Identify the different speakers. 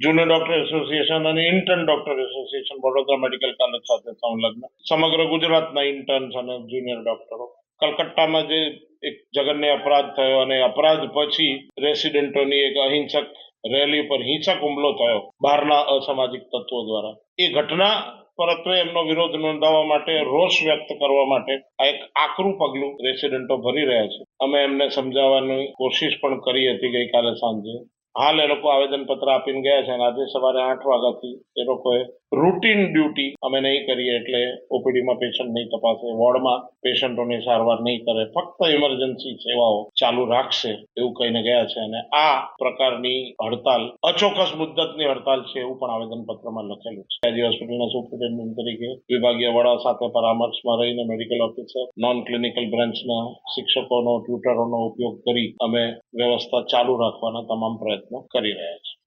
Speaker 1: Junior doctor association અને intern doctor association Vadodara medical college સાથે સંલગ્ન સમગ્ર ગુજરાતના ઇન્ટર્ન્સ અને જુનિયર ડોક્ટરો કલકત્તામાં જે એક જઘન્ય અપરાધ થયો અને અપરાધ પછી રેસિડેન્ટોની એક અહિંસક રેલી પર હિંસક હુમલો થયો બહારના અસામાજિક તત્વો દ્વારા, એ ઘટના પરત્વે એમનો વિરોધ નોંધાવવા માટે, રોષ વ્યક્ત કરવા માટે આ એક આકરું પગલું રેસિડેન્ટો ભરી રહ્યા છે. અમે એમને સમજાવવાની કોશિશ પણ કરી હતી ગઈકાલે સાંજે. હાલ એ લોકો આવેદનપત્ર આપીને ગયા છે અને આજે સવારે 8 વાગ્યાથી એ લોકોએ રૂટીન ડ્યુટી અમે નહીં કરીએ, એટલે ઓપીડીમાં પેશન્ટ નહીં તપાસે, વોર્ડમાં પેશન્ટોની સારવાર નહીં કરે, ફક્ત ઇમરજન્સી સેવાઓ ચાલુ રાખશે એવું કહીને ગયા છે. અને આ પ્રકારની હડતાલ અચોક્કસ મુદ્દતની હડતાલ છે એવું પણ આવેદનપત્રમાં લખેલું છે. આજી હોસ્પિટલના સુપ્રિન્ટેન્ડન્ટ તરીકે વિભાગીય વડા સાથે પરામર્શમાં રહીને મેડિકલ ઓફિસર, નોન ક્લિનિકલ બ્રાન્ચના શિક્ષકોનો, ટ્યુટરોનો ઉપયોગ કરી અમે વ્યવસ્થા ચાલુ રાખવાના તમામ પ્રયત્નો કરી રહ્યા છીએ.